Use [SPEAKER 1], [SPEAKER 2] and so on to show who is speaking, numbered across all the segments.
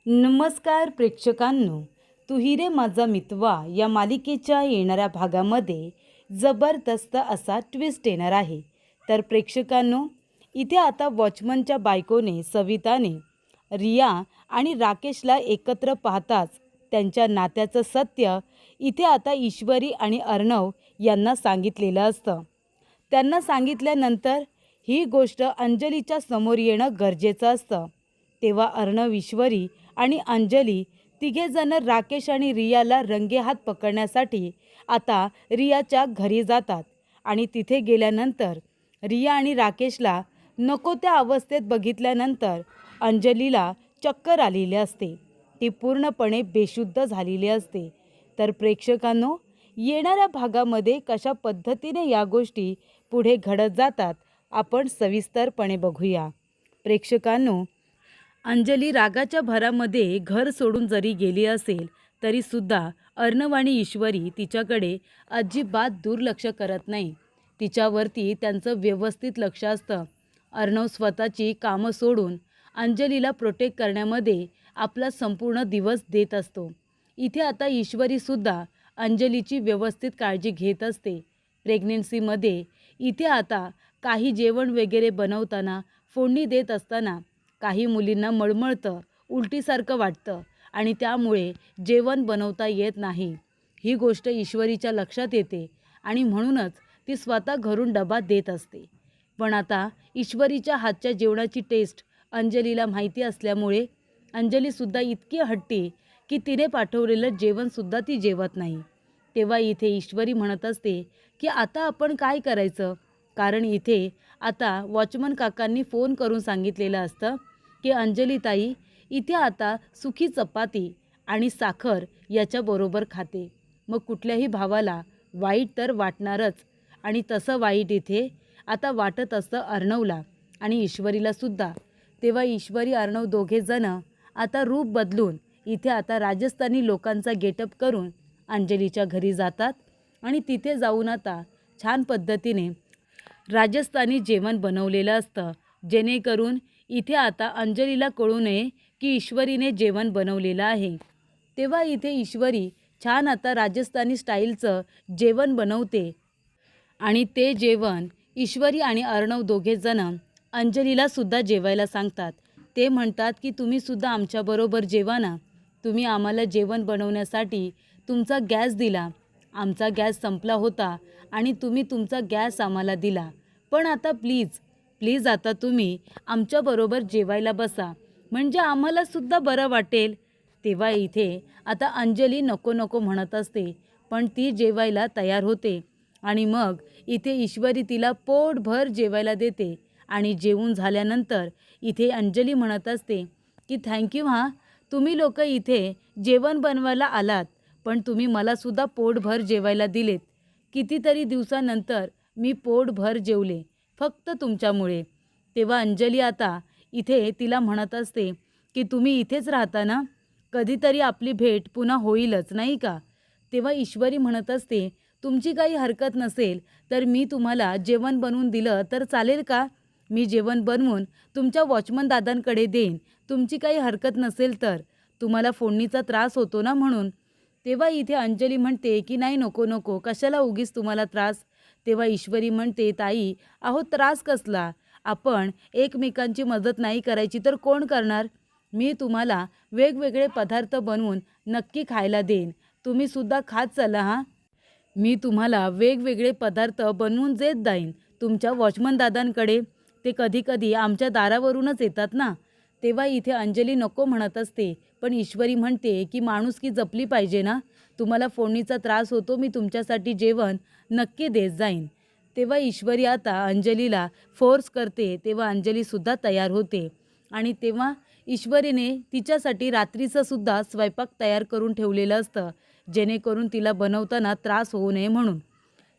[SPEAKER 1] नमस्कार प्रेक्षकांनो, तू ही रे माझा मितवा या मालिकेच्या येणाऱ्या भागामध्ये जबरदस्त असा ट्विस्ट येणार आहे. तर प्रेक्षकांनो, इथे आता वॉचमनच्या बायकोने सविताने रिया आणि राकेशला एकत्र पाहताच त्यांच्या नात्याचं सत्य इथे आता ईश्वरी आणि अर्णव यांना सांगितलेलं असतं. त्यांना सांगितल्यानंतर ही गोष्ट अंजलीच्या समोर येणं गरजेचं असतं. तेव्हा अर्णव, ईश्वरी आणि अंजली तिघेजण राकेश आणि रियाला रंगेहात पकडण्यासाठी आता रियाच्या घरी जातात आणि तिथे गेल्यानंतर रिया आणि राकेशला नको त्या अवस्थेत बघितल्यानंतर अंजलीला चक्कर आलेली असते. ती पूर्णपणे बेशुद्ध झालेली असते. तर प्रेक्षकांनो, येणाऱ्या भागामध्ये कशा पद्धतीने या गोष्टी पुढे घडत जातात आपण सविस्तरपणे बघूया. प्रेक्षकांनो, अंजली रागाच्या भरामध्ये घर सोडून जरी गेली असेल तरीसुद्धा अर्णव आणि ईश्वरी तिच्याकडे अजिबात दुर्लक्ष करत नाही. तिच्यावरती त्यांचं व्यवस्थित लक्ष असतं. अर्णव स्वतःची कामं सोडून अंजलीला प्रोटेक्ट करण्यामध्ये आपला संपूर्ण दिवस देत असतो. इथे आता ईश्वरीसुद्धा अंजलीची व्यवस्थित काळजी घेत असते. प्रेग्नेन्सीमध्ये इथे आता काही जेवण वगैरे बनवताना, फोडणी देत असताना काही मुलींना मळमळतं, उलटीसारखं वाटतं आणि त्यामुळे जेवण बनवता येत नाही. ही गोष्ट ईश्वरीच्या लक्षात येते आणि म्हणूनच ती स्वतः घरून डबा देत असते. पण आता ईश्वरीच्या हातच्या जेवणाची टेस्ट अंजलीला माहिती असल्यामुळे अंजलीसुद्धा इतकी हट्टी की तिने पाठवलेलं जेवणसुद्धा ती जेवत नाही. तेव्हा इथे ईश्वरी म्हणत असते की आता आपण काय करायचं, कारण इथे आता वॉचमन काकांनी फोन करून सांगितलेलं असतं की अंजली ताई इथे आता सुकी चपाती आणि साखर याच्याबरोबर खाते. मग कुठल्याही भावाला वाईट तर वाटणारच आणि तसं वाईट इथे आता वाटत असतं अर्णवला आणि ईश्वरीलासुद्धा. तेव्हा ईश्वरी अर्णव दोघेजण आता रूप बदलून इथे आता राजस्थानी लोकांचा गेटअप करून अंजलीच्या घरी जातात आणि तिथे जाऊन आता छान पद्धतीने राजस्थानी जेवण बनवलेलं असतं, जेणेकरून इथे आता अंजलीला कळू नये की ईश्वरीने जेवण बनवलेलं आहे. तेव्हा इथे ईश्वरी छान आता राजस्थानी स्टाईलचं जेवण बनवते आणि ते जेवण ईश्वरी आणि अर्णव दोघेजण अंजलीलासुद्धा जेवायला सांगतात. ते म्हणतात की तुम्हीसुद्धा आमच्याबरोबर जेवा ना. तुम्ही आम्हाला जेवण बनवण्यासाठी तुमचा गॅस दिला, आमचा गॅस संपला होता आणि तुम्ही तुमचा गॅस आम्हाला दिला. पण आता प्लीज आता तुम्ही आमच्याबरोबर जेवायला बसा, म्हणजे आम्हालासुद्धा बरं वाटेल. तेव्हा इथे आता अंजली नको नको म्हणत असते, पण ती जेवायला तयार होते आणि मग इथे ईश्वरी तिला पोटभर जेवायला देते आणि जेवून झाल्यानंतर इथे अंजली म्हणत असते की थँक्यू हां, तुम्ही लोक इथे जेवण बनवायला आलात, पण तुम्ही मलासुद्धा पोटभर जेवायला दिलेत. कितीतरी दिवसानंतर मी पोटभर जेवले फक्त तुमच्यामुळे. तेव्हा अंजली आता इथे तिला म्हणत असते की तुम्ही इथेच राहता ना, कधीतरी आपली भेट पुन्हा होईलच नाही का. तेव्हा ईश्वरी म्हणत असते तुमची काही हरकत नसेल तर मी तुम्हाला जेवण बनवून दिलं तर चालेल का. मी जेवण बनवून तुमच्या वॉचमन दादांकडे देईन, तुमची काही हरकत नसेल तर. तुम्हाला फोडणीचा त्रास होतो ना म्हणून. तेव्हा इथे अंजली म्हणते की नाही, नको नको, कशाला उगीच तुम्हाला त्रास. तेव्हा ईश्वरी म्हणते ताई, अहो त्रास कसला, आपण एकमेकांची मदत नाही करायची तर कोण करणार. मी तुम्हाला वेगवेगळे पदार्थ बनवून नक्की खायला देईन, तुम्हीसुद्धा खात चला हां. मी तुम्हाला वेगवेगळे पदार्थ बनवून देत जाईन तुमच्या वॉचमन दादांकडे. ते कधीकधी आमच्या दारावरूनच येतात ना. तेव्हा इथे अंजली नको म्हणत असते, पण ईश्वरी म्हणते की माणुसकी जपली पाहिजे ना. तुम्हाला फोडणीचा त्रास होतो, मी तुमच्यासाठी जेवण नक्की देत जाईन. तेव्हा ईश्वरी आता अंजलीला फोर्स करते. तेव्हा अंजलीसुद्धा तयार होते आणि तेव्हा ईश्वरीने तिच्यासाठी रात्रीचंसुद्धा स्वयंपाक तयार करून ठेवलेलं असतं, जेणेकरून तिला बनवताना त्रास होऊ नये म्हणून.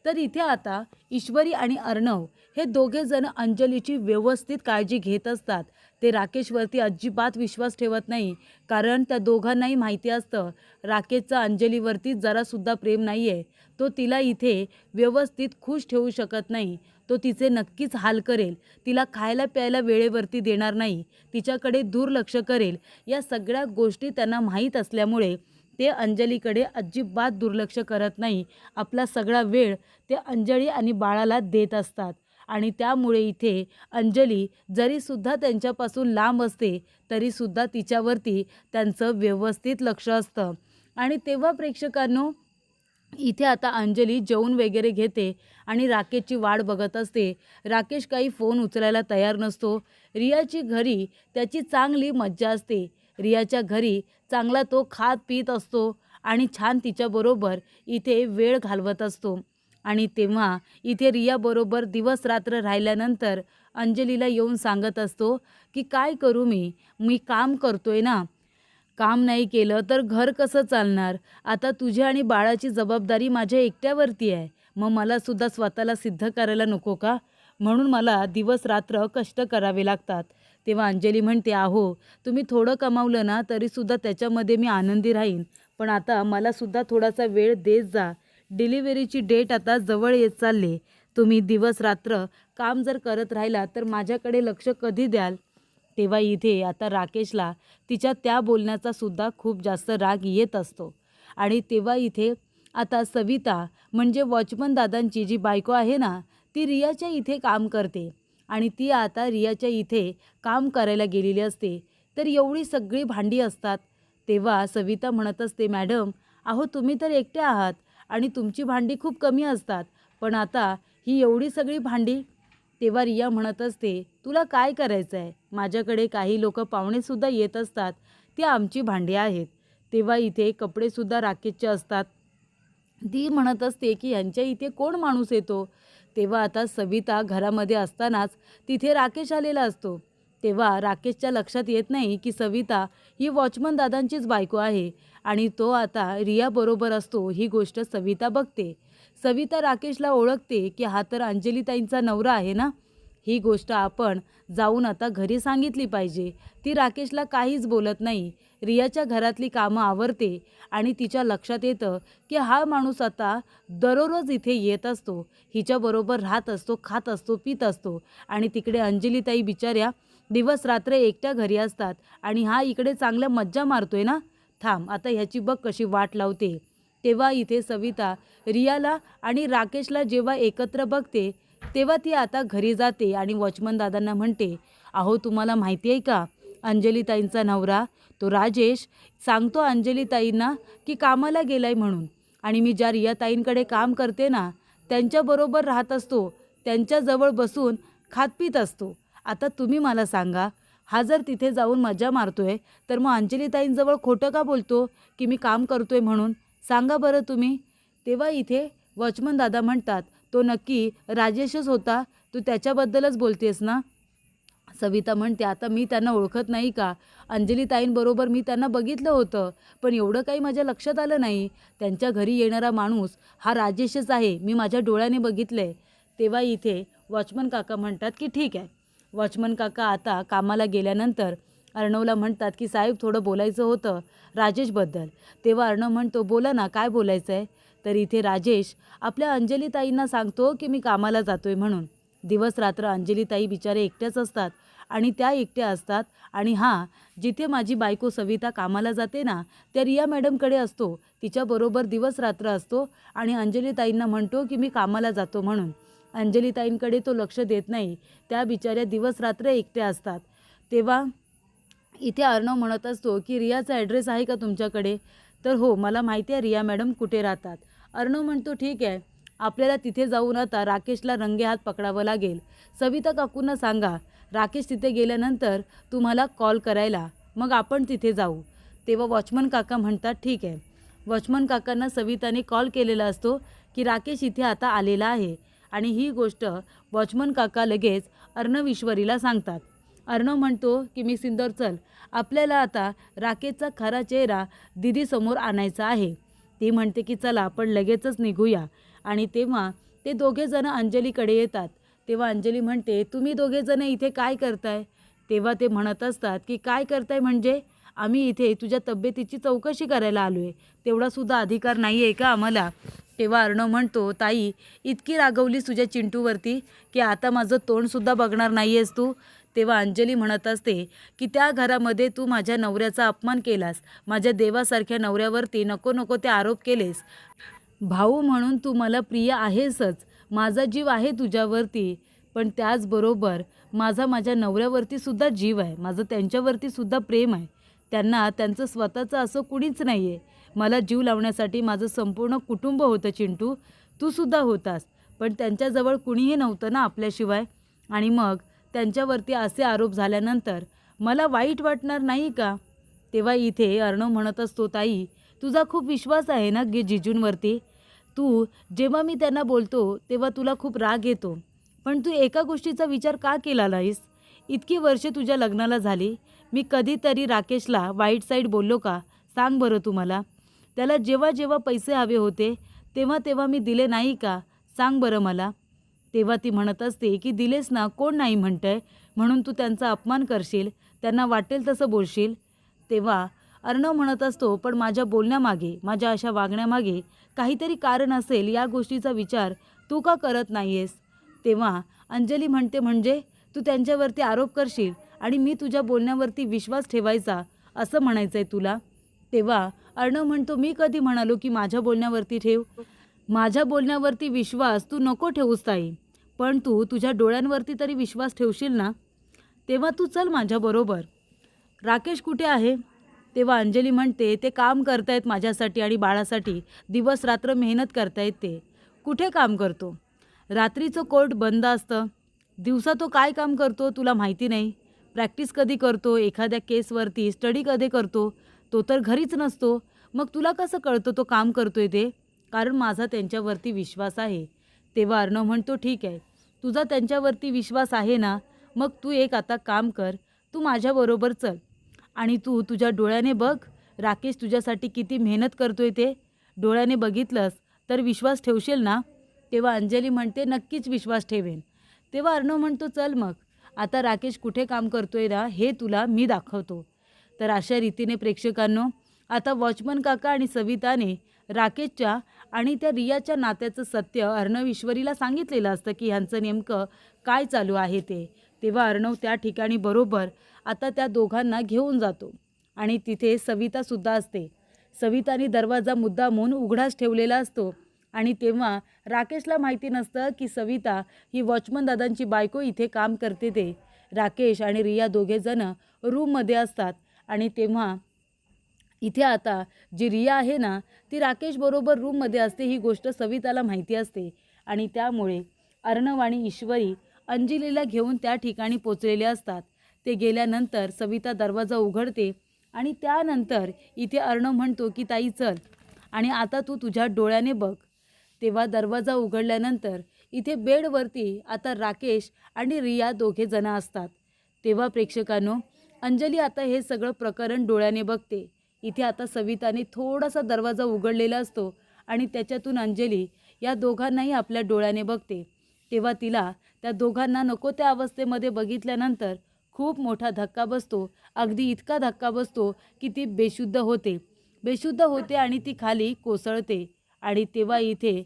[SPEAKER 1] तर इथे आता ईश्वरी आणि अर्णव हे दोघेजण अंजलीची व्यवस्थित काळजी घेत असतात. ते राकेशवरती अजिबात विश्वास ठेवत नाही, कारण त्या दोघांनाही माहिती असतं राकेशचा अंजलीवरती जरासुद्धा प्रेम नाही आहे. तो तिला इथे व्यवस्थित खुश ठेवू शकत नाही. तो तिचे नक्कीच हाल करेल, तिला खायला प्यायला वेळेवरती देणार नाही, तिच्याकडे दुर्लक्ष करेल. या सगळ्या गोष्टी त्यांना माहीत असल्यामुळे ते अंजलीकडे अजिबात दुर्लक्ष करत नाही. आपला सगळा वेळ ते अंजली आणि बाळाला देत असतात. आणि त्यामुळे इथे अंजली जरीसुद्धा त्यांच्यापासून लांब असते तरीसुद्धा तिच्यावरती त्यांचं व्यवस्थित लक्ष असतं. आणि तेव्हा प्रेक्षकांनो, इथे आता अंजली जेवून वगैरे घेते आणि राकेशची वाट बघत असते. राकेश काही फोन उचलायला तयार नसतो. रियाची घरी त्याची चांगली मज्जा असते. रियाच्या घरी चांगला तो खात पीत असतो आणि छान तिच्याबरोबर इथे वेळ घालवत असतो. आणि तेव्हा इथे रियाबरोबर दिवस रात्र राहिल्यानंतर अंजलीला येऊन सांगत असतो की काय करू मी काम करतोय ना, काम नाही केलं तर घर कसं चालणार. आता तुझ्या आणि बाळाची जबाबदारी माझ्या एकट्यावरती आहे. मग मला सुद्धा स्वतःला सिद्ध करायला नको का? म्हणून मला दिवस रात्र कष्ट करावे लागतात. तेव्हा अंजली म्हणते, अहो तुम्ही थोडं कमावलं ना तरीसुद्धा त्याच्यामध्ये मी आनंदी राहीन, पण आता मला सुद्धा थोडासा वेळ देत जा. डिलिव्हरीची डेट आता जवळ येत चालली. तुम्ही दिवस रात्र काम जर करत राहिला तर माझ्याकडे लक्ष कधी द्याल? तेव्हा इथे आता राकेशला तिच्या त्या बोलण्याचा सुद्धा खूप जास्त राग येत असतो. आणि तेव्हा इथे आता सविता म्हणजे वॉचमन दादांची जी बायको आहे ना, ती रियाच्या इथे काम करते आणि ती आता रियाच्या इथे काम करायला गेलेली असते. तर एवढी सगळी भांडी असतात. तेव्हा सविता म्हणत असते, मॅडम अहो तुम्ही तर एकटे आहात आणि तुमची भांडी खूप कमी असतात, पण आता ही एवढी सगळी भांडी. तेव्हा रिया म्हणत असते, तुला काय करायचं आहे? माझ्याकडे काही लोक पाहुणेसुद्धा येत असतात, ती आमची भांडी आहेत. तेव्हा इथे कपडेसुद्धा राकेशचे असतात. ती म्हणत असते की यांच्या इथे कोण माणूस येतो? तेव्हा आता सविता घरामध्ये असतानाच तिथे राकेश आलेला असतो. तेव्हा राकेशच्या लक्षात येत नाही की सविता ही वॉचमन दादांचीच बायको आहे आणि तो आता रियाबरोबर असतो. ही गोष्ट सविता बघते. सविता राकेशला ओळखते की हा तर अंजलीताईंचा नवरा आहे ना. ही गोष्ट आपण जाऊन आता घरी सांगितली पाहिजे. ती राकेशला काहीच बोलत नाही. रियाच्या घरातली कामं आवरते आणि तिच्या लक्षात येतं की हा माणूस आता दररोज इथे येत असतो, हिच्याबरोबर राहत असतो, खात असतो, पित असतो आणि तिकडे अंजलीताई बिचाऱ्या दिवस रात्र एकट्या घरी असतात आणि हा इकडे चांगल्या मज्जा मारतोय ना. थांब आता ह्याची बघ कशी वाट लावते. तेव्हा इथे सविता रियाला आणि राकेशला जेव्हा एकत्र बघते तेव्हा ती आता घरी जाते आणि वॉचमन दादांना म्हणते, अहो तुम्हाला माहिती आहे का, अंजलीताईंचा नवरा तो राजेश सांगतो अंजलीताईंना की कामाला गेलाय म्हणून आणि मी ज्या रियाताईंकडे काम करते ना त्यांच्याबरोबर राहत असतो, त्यांच्याजवळ बसून खातपीत असतो. आता तुम्ही मला सांगा, हा जर तिथे जाऊन मजा मारतोय तर मग अंजलीताईंजवळ खोटं का बोलतो की मी काम करतोय म्हणून? सांगा बरं तुम्ही. तेव्हा इथे वॉचमन दादा म्हणतात, तो नक्की राजेशच होता, तू त्याच्याबद्दलच बोलतेस ना. सविता म्हणते, आता मी त्यांना ओळखत नाही का? अंजलीताईंबरोबर मी त्यांना बघितलं होतं, पण एवढं काही माझ्या लक्षात आलं नाही. त्यांच्या घरी येणारा माणूस हा राजेशच आहे, मी माझ्या डोळ्याने बघितलं आहे. तेव्हा इथे वॉचमन काका म्हणतात की ठीक आहे. वॉचमन काका आता कामाला गेल्यानंतर अर्णवला म्हणतात की साहेब थोडं बोलायचं होतं राजेशबद्दल. तेव्हा अर्णव म्हणतो, बोला ना, काय बोलायचं आहे? तर इथे राजेश आपल्या अंजलीताईंना सांगतो की मी कामाला जातोय म्हणून. दिवस रात्र अंजलीताई बिचारे एकट्याच असतात आणि त्या एकट्या असतात आणि हां, जिथे माझी बायको सविता कामाला जाते ना त्या रिया मॅडमकडे असतो, तिच्याबरोबर दिवस रात्र असतो आणि अंजलीताईंना म्हणतो की मी कामाला जातो म्हणून. अंजलीताईंकडे तो लक्ष देत नाही, त्या बिचाऱ्या दिवस रात्र एकट्या असतात. तेव्हा इथे अर्णव म्हणत असतो की रियाचा ॲड्रेस आहे का तुमच्याकडे? तर हो, मला माहिती आहे रिया मॅडम कुठे राहतात. अर्णव म्हणतो, ठीक आहे, आपल्याला तिथे जाऊन आता राकेशला रंगेहात पकडावं लागेल. सविता काकूंना सांगा राकेश तिथे गेल्यानंतर तुम्हाला कॉल करायला, मग आपण तिथे जाऊ. तेव्हा वॉचमन काका म्हणतात, ठीक आहे. वॉचमन काकांना सविताने कॉल केलेला असतो की राकेश इथे आता आलेला आहे आणि ही गोष्ट वॉचमन काका लगेच अर्णव ईश्वरीला सांगतात. अर्णव म्हणतो की मी सिंदर, चल आपल्याला आता राकेशचा खरा चेहरा दीदीसमोर आणायचा आहे. ती म्हणते की चला आपण लगेचच निघूया. आणि तेव्हा ते दोघेजणं अंजलीकडे येतात. तेव्हा अंजली म्हणते, तुम्ही दोघेजण इथे काय करताय? तेव्हा ते म्हणत असतात की काय करताय म्हणजे? आम्ही इथे तुझ्या तब्येतीची चौकशी करायला आलो आहे, तेवढासुद्धा अधिकार नाही आहे का आम्हाला? तेव्हा अर्णव म्हणतो, ताई इतकी रागवलीस तुझ्या चिंटूवरती की आता माझं तोंडसुद्धा बघणार नाही आहेस तू. तेव्हा अंजली म्हणत असते की त्या घरामध्ये तू माझ्या नवऱ्याचा अपमान केलास, माझ्या देवासारख्या नवऱ्यावरती नको नको ते आरोप केलेस. भाऊ म्हणून तू मला प्रिय आहेसच, माझा जीव आहे तुझ्यावरती, पण त्याचबरोबर माझ्या नवऱ्यावरती सुद्धा जीव आहे, माझं त्यांच्यावरती सुद्धा प्रेम आहे. त्यांना त्यांचं स्वतःचं असं कुणीच नाही आहे. मला जीव लावण्यासाठी माझं संपूर्ण कुटुंब होतं चिंटू, तू सुद्धा होतास, पण त्यांच्याजवळ कुणीही नव्हतं ना आपल्याशिवाय. आणि मग त्यांच्यावरती असे आरोप झाल्यानंतर मला वाईट वाटणार नाही का? तेव्हा इथे अर्णव म्हणत असतो, ताई तुझा खूप विश्वास आहे ना जिजूंवरती. तू जेव्हा मी त्यांना बोलतो तेव्हा तुला खूप राग येतो, पण तू एका गोष्टीचा विचार का केला नाहीस? इतकी वर्षे तुझ्या लग्नाला झाली, मी कधीतरी राकेशला वाईट साईड बोललो का? सांग बरं तू मला. त्याला जेव्हा जेव्हा पैसे हवे होते तेव्हा तेव्हा मी दिले नाही का? सांग बरं मला. तेव्हा ती म्हणत असते की दिलेस ना, कोण नाही म्हणतंय, म्हणून तू त्यांचा अपमान करशील, त्यांना वाटेल तसं बोलशील. तेव्हा अर्णव म्हणत असतो, पण माझ्या बोलण्यामागे, माझ्या अशा वागण्यामागे काहीतरी कारण असेल, या गोष्टीचा विचार तू का करत नाही आहेस? तेव्हा अंजली म्हणते, म्हणजे तू त्यांच्यावरती आरोप करशील आणि मी तुझ्या बोलण्यावरती विश्वास ठेवायचा असं म्हणायचं आहे तुला? तेव्हा अर्णव म्हणतो, मी कधी म्हणालो की माझ्या बोलण्यावरती ठेव? माझ्या बोलण्यावरती विश्वास तू नको ठेवूस ताई, पण तू तुझ्या डोळ्यांवरती तरी विश्वास ठेवशील ना? तेव्हा तू चल माझ्याबरोबर. राकेश कुठे आहे? तेव्हा अंजली म्हणते, ते काम करतायत माझ्यासाठी आणि बाळासाठी, दिवस रात्र मेहनत करतायत ते. कुठे काम करतो? रात्रीचं कोर्ट बंद असतं, दिवसा तो काय काम करतो तुला माहिती नाही? प्रॅक्टिस कधी करतो, एखाद्या केसवरती स्टडी कधी करतो, तो तर घरीच नसतो. मग तुला कसं कळतं तो काम करतोय ते? कारण माझा त्यांच्यावरती विश्वास आहे. तेव्हा अर्णव म्हणतो, ठीक आहे, तुझा त्यांच्यावरती विश्वास आहे ना, मग तू एक आता काम कर, तू माझ्याबरोबर चल आणि तू तुझ्या डोळ्याने बघ राकेश तुझ्यासाठी किती मेहनत करतोय ते. डोळ्याने बघितलंस तर विश्वास ठेवशील ना? तेव्हा अंजली म्हणते, नक्कीच विश्वास ठेवेन. तेव्हा अर्णव म्हणतो, चल मग आता राकेश कुठे काम करतोय ना हे तुला मी दाखवतो. तर अशा रीतीने प्रेक्षकांनो, आता वॉचमन काका आणि सविताने राकेशच्या आणि त्या रियाच्या नात्याचं सत्य अर्णव ईश्वरीला सांगितलेलं असतं की ह्यांचं नेमकं काय चालू आहे ते. तेव्हा अर्णव त्या ठिकाणी बरोबर आता त्या दोघांना घेऊन जातो आणि तिथे सवितासुद्धा असते. सविताने दरवाजा मुद्दामून उघडाच ठेवलेला असतो आणि तेव्हा राकेशला माहिती नसतं की सविता ही वॉचमन दादांची बायको इथे काम करते ते. राकेश आणि रिया दोघेजणं रूममध्ये असतात आणि तेव्हा इथे आता जी रिया आहे ना, ती राकेश बरोबर रूममध्ये असते, ही गोष्ट सविताला माहिती असते आणि त्यामुळे अर्णव आणि ईश्वरी अंजलीला घेऊन त्या ठिकाणी पोचलेले असतात. ते गेल्यानंतर सविता दरवाजा उघडते आणि त्यानंतर इथे अर्णव म्हणतो की ताई चल आणि आता तू तुझ्या डोळ्याने बघ. तेव्हा दरवाजा उघडल्यानंतर इथे बेडवरती आता राकेश आणि रिया दोघे जण असतात. तेव्हा प्रेक्षकांनो, अंजली आता हे सगळं प्रकरण डोळ्याने बघते. इथे आता सविताने थोडासा दरवाजा उघडलेला असतो आणि त्याच्यातून अंजली या दोघांनाही आपल्या डोळ्याने बघते. तेव्हा तिला त्या दोघांना नको त्या अवस्थेमध्ये बघितल्यानंतर खूप मोठा धक्का बसतो. अगदी इतका धक्का बसतो की ती बेशुद्ध होते आणि ती खाली कोसळते. आणि तेव्हा इथे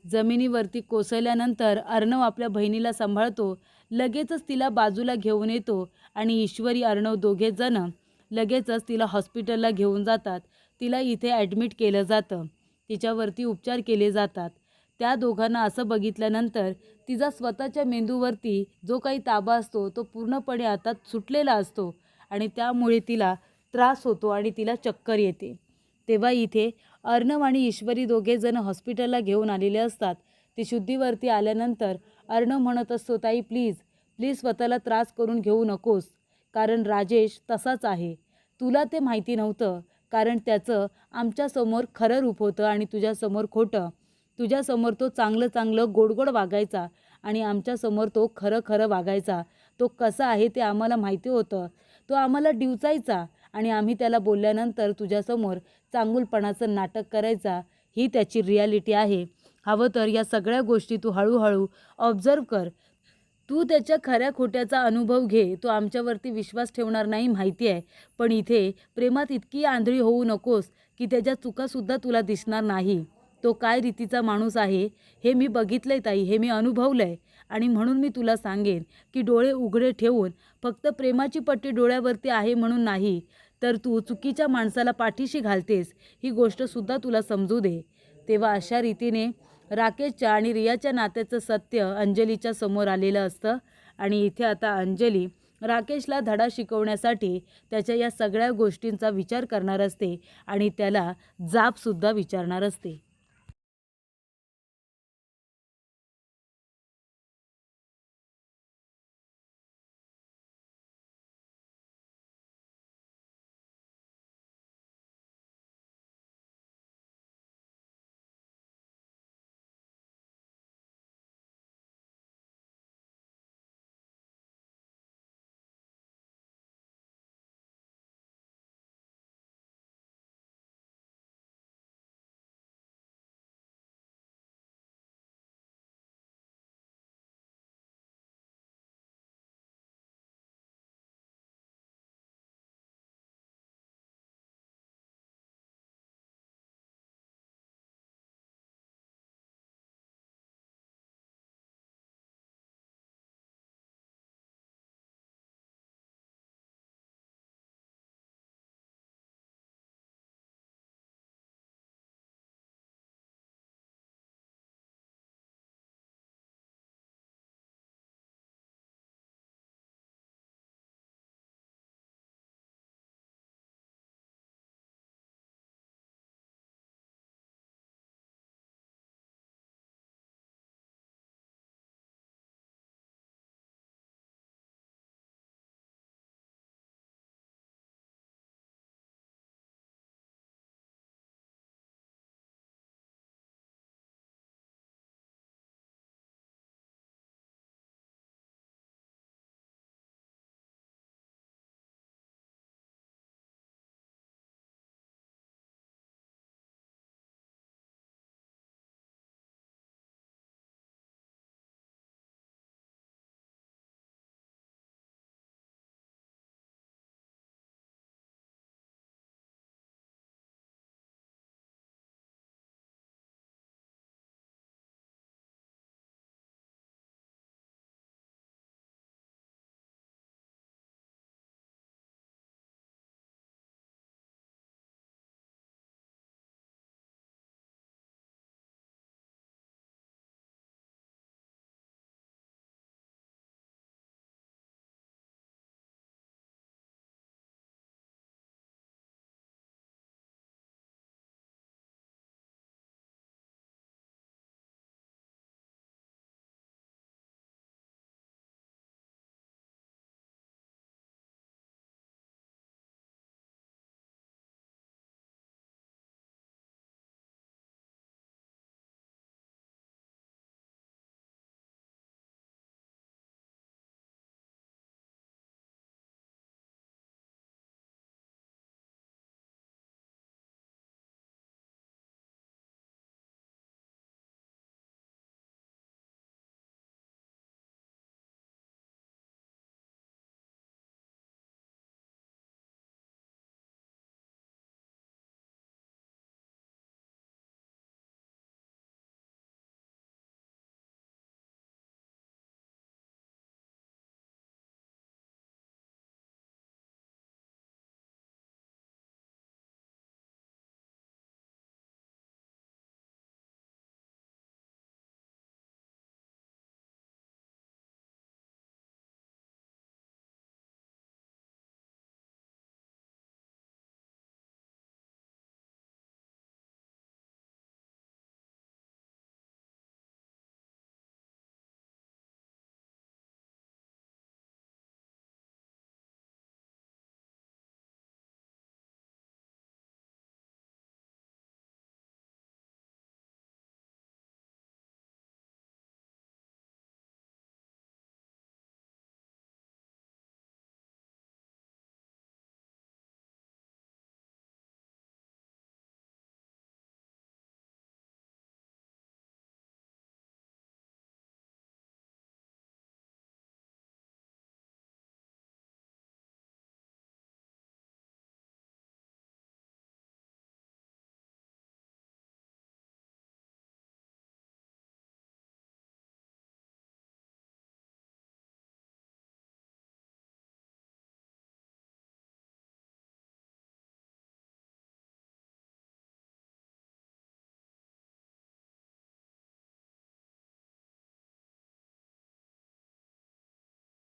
[SPEAKER 1] जमिनीवरती कोसळल्यानंतर अर्णव आपल्या बहिणीला सांभाळतो, लगेचच तिला बाजूला घेऊन येतो आणि ईश्वरी अर्णव दोघे जण लगेचच तिला हॉस्पिटलला घेऊन जातात. तिला इथे ॲडमिट केलं जातं, तिच्यावरती उपचार केले जातात. त्या दोघांना असं बघितल्यानंतर तिचा स्वतःच्या मेंदूवरती जो काही ताबा असतो तो पूर्णपणे आता सुटलेला असतो आणि त्यामुळे तिला त्रास होतो आणि तिला चक्कर येते. तेव्हा इथे अर्णव आणि ईश्वरी दोघे जण हॉस्पिटलला घेऊन आलेले असतात. ते शुद्धीवरती आल्यानंतर अर्णव म्हणत असतो, ताई प्लीज प्लीज स्वतःला त्रास करून घेऊ नकोस, कारण राजेश तसाच आहे. तुला ते माहिती नव्हतं, कारण त्याचं आमच्यासमोर खरं रूप होतं आणि तुझ्यासमोर खोटं. तुझ्यासमोर तो चांगलं गोड गोड वागायचा आणि आमच्यासमोर तो खरं वागायचा. तो कसा आहे ते आम्हाला माहिती होतं. तो आम्हाला डिवचायचा आणि आम्ही त्याला बोलल्यानंतर तुझ्यासमोर चांगुलपणाचं नाटक करायचा. ही त्याची रियालिटी आहे. हवं तर या सगळ्या गोष्टी तू हळूहळू ऑब्झर्व कर. तू त्याच्या खऱ्या खोट्याचा अनुभव घे. तो आमच्यावरती विश्वास ठेवणार नाही माहिती आहे, पण इथे प्रेमात इतकी आंधळी होऊ नकोस की त्याच्या चुकासुद्धा तुला दिसणार नाही. तो काय रीतीचा माणूस आहे हे मी बघितलं आहे ताई, हे मी अनुभवलं आहे. आणि म्हणून मी तुला सांगेन की डोळे उघडे ठेवून फक्त प्रेमाची पट्टी डोळ्यावरती आहे म्हणून नाही, तर तू चुकीच्या माणसाला पाठीशी घालतेस ही गोष्टसुद्धा तुला समजू दे. तेव्हा अशा रीतीने राकेशच्या आणि रियाच्या नात्याचं सत्य अंजलीच्या समोर आलेलं असतं. आणि इथे आता अंजली राकेशला धडा शिकवण्यासाठी त्याच्या या सगळ्या गोष्टींचा विचार करणार असते आणि त्याला जाबसुद्धा विचारणार असते.